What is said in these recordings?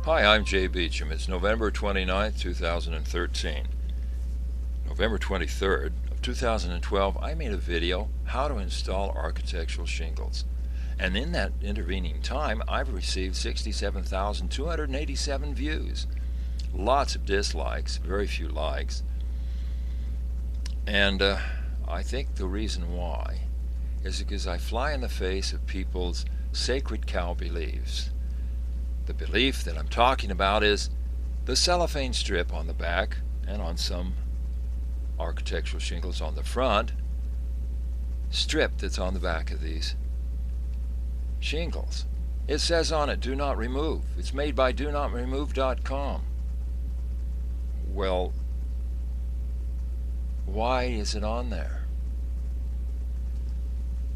Hi, I'm Jay Beacham. It's November 29th, 2013. November 23rd of 2012, I made a video, how to install architectural shingles. And in that intervening time, I've received 67,287 views. Lots of dislikes, very few likes. And I think the reason why is because I fly in the face of people's sacred cow beliefs. The belief that I'm talking about is the cellophane strip on the back and on some architectural shingles on the front, strip that's on the back of these shingles. It says on it, do not remove. It's made by donotRemove.com. Well, why is it on there?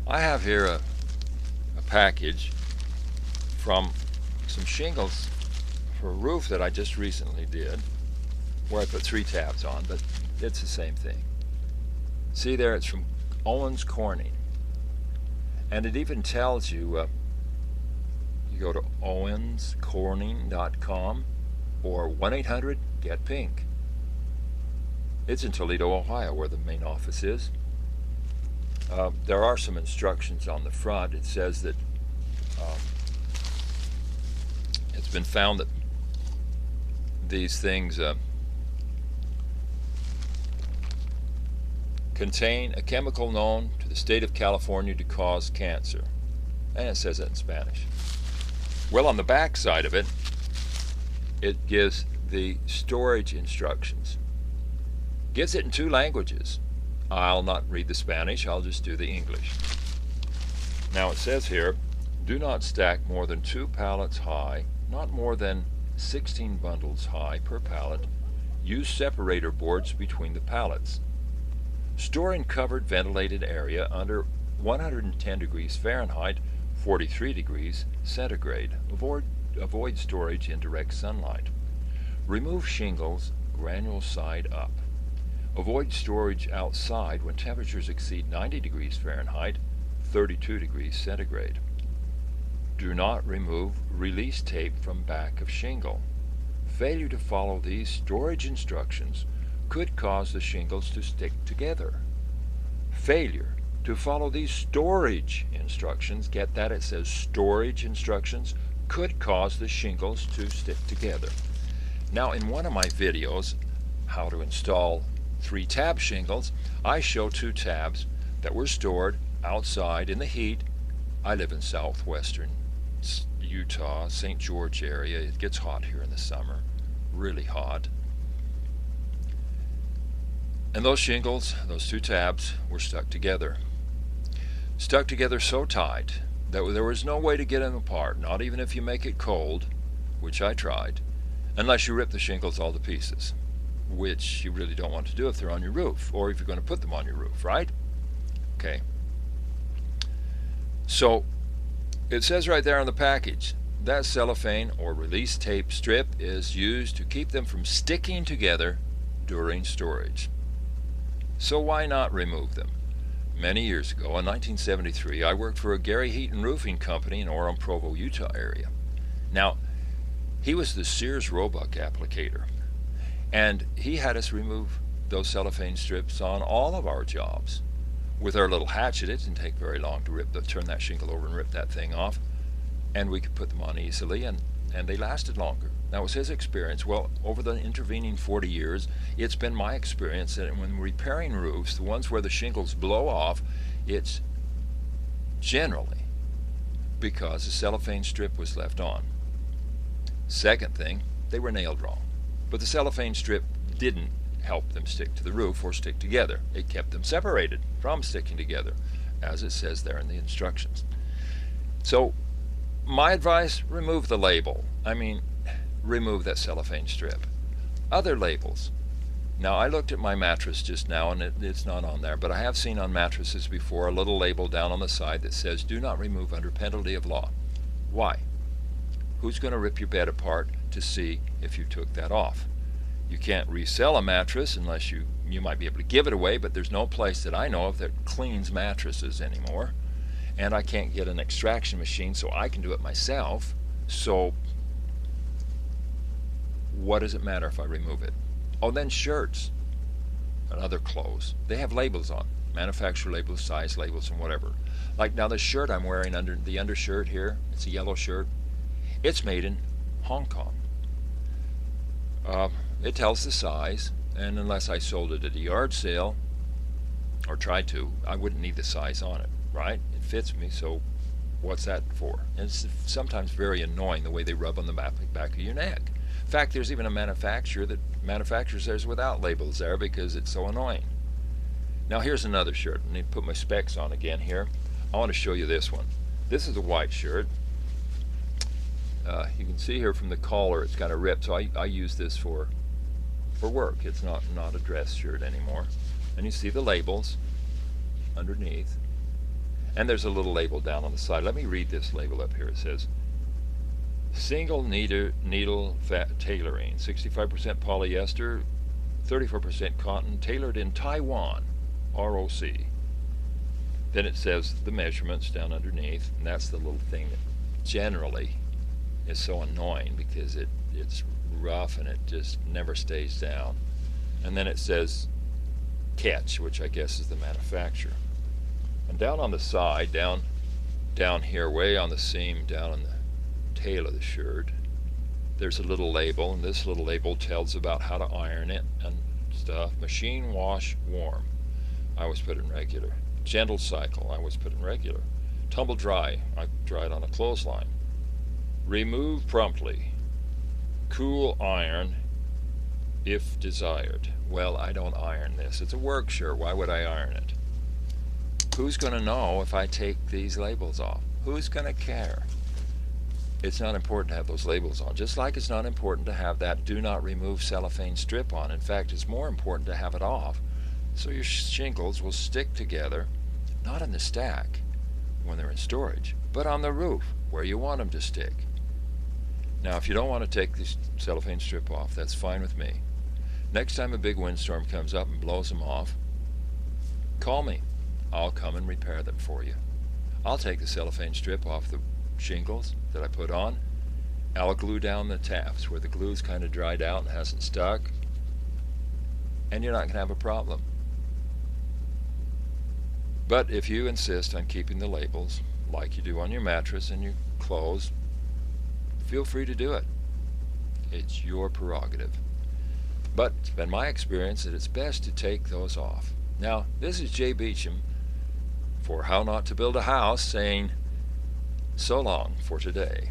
I have here a package from some shingles for a roof that I just recently did, where I put 3 tabs on, but it's the same thing. See there, it's from Owens Corning, and it even tells you, you go to owenscorning.com or 1-800-GET-PINK. It's in Toledo, Ohio, where the main office is. There are some instructions on the front. It says that it's been found that these things contain a chemical known to the state of California to cause cancer. And it says it in Spanish. Well, on the back side of it, it gives the storage instructions. Gives it in 2 languages. I'll not read the Spanish, I'll just do the English. Now it says here, do not stack more than 2 pallets high, not more than 16 bundles high per pallet. Use separator boards between the pallets. Store in covered ventilated area under 110 degrees Fahrenheit, 43 degrees centigrade. Avoid storage in direct sunlight. Remove shingles granule side up. Avoid storage outside when temperatures exceed 90 degrees Fahrenheit, 32 degrees centigrade. Do not remove release tape from back of shingle. Failure to follow these storage instructions could cause the shingles to stick together. Failure to follow these storage instructions, get that, it says storage instructions, could cause the shingles to stick together. Now, in one of my videos, how to install 3-tab shingles, I show 2 tabs that were stored outside in the heat. I live in southwestern Utah, St. George area. It gets hot here in the summer, really hot. And those shingles, those 2 tabs, were stuck together. Stuck together so tight that there was no way to get them apart, not even if you make it cold, which I tried, unless you rip the shingles all to pieces, which you really don't want to do if they're on your roof, or if you're going to put them on your roof, right? Okay. So, it says right there on the package, that cellophane or release tape strip is used to keep them from sticking together during storage. So why not remove them? Many years ago, in 1973, I worked for a Gary Heaton roofing company in Orem, Provo, Utah area. Now, he was the Sears Roebuck applicator, and he had us remove those cellophane strips on all of our jobs. With our little hatchet, it didn't take very long to turn that shingle over and rip that thing off, and we could put them on easily, and they lasted longer. That was his experience. Well, over the intervening 40 years, it's been my experience that when repairing roofs, the ones where the shingles blow off, it's generally because the cellophane strip was left on. Second thing, they were nailed wrong. But the cellophane strip didn't help them stick to the roof or stick together. It kept them separated from sticking together, as it says there in the instructions. So, my advice, remove the label. I mean, remove that cellophane strip. Other labels. Now, I looked at my mattress just now, and it's not on there, but I have seen on mattresses before a little label down on the side that says, do not remove under penalty of law. Why? Who's going to rip your bed apart to see if you took that off? You can't resell a mattress unless you might be able to give it away, but there's no place that I know of that cleans mattresses anymore. And I can't get an extraction machine, so I can do it myself. So what does it matter if I remove it? Oh, then shirts and other clothes, they have labels on, manufacturer labels, size labels, and whatever. Like now the shirt I'm wearing, under the undershirt here, it's a yellow shirt. It's made in Hong Kong. It tells the size, and unless I sold it at a yard sale, or tried to, I wouldn't need the size on it, right? It fits me, so what's that for? And it's sometimes very annoying the way they rub on the back of your neck. In fact, there's even a manufacturer that manufactures theirs without labels there because it's so annoying. Now here's another shirt. I need to put my specs on again here. I want to show you this one. This is a white shirt. You can see here from the collar it's got a rip, so I use this for work. It's not a dress shirt anymore. And you see the labels underneath. And there's a little label down on the side. Let me read this label up here. It says, single needle tailoring, 65% polyester, 34% cotton, tailored in Taiwan, ROC. Then it says the measurements down underneath, and that's the little thing that generally is so annoying because it's rough and it just never stays down. And then it says catch, which I guess is the manufacturer. And down on the side, down here, way on the seam, down on the tail of the shirt, there's a little label, and this little label tells about how to iron it and stuff. Machine wash warm, I always put in regular. Gentle cycle, I always put in regular. Tumble dry, I dry it on a clothesline. Remove promptly. Cool iron if desired. Well, I don't iron this. It's a work shirt. Why would I iron it? Who's going to know if I take these labels off? Who's going to care? It's not important to have those labels on. Just like it's not important to have that do not remove cellophane strip on. In fact, it's more important to have it off so your shingles will stick together, not in the stack when they're in storage, but on the roof where you want them to stick. Now, if you don't want to take the cellophane strip off, that's fine with me. Next time a big windstorm comes up and blows them off, call me. I'll come and repair them for you. I'll take the cellophane strip off the shingles that I put on. I'll glue down the tabs where the glue's kind of dried out and hasn't stuck, and you're not going to have a problem. But if you insist on keeping the labels like you do on your mattress and your clothes, feel free to do it. It's your prerogative. But it's been my experience that it's best to take those off. Now, this is Jay Beacham for How Not to Build a House saying so long for today.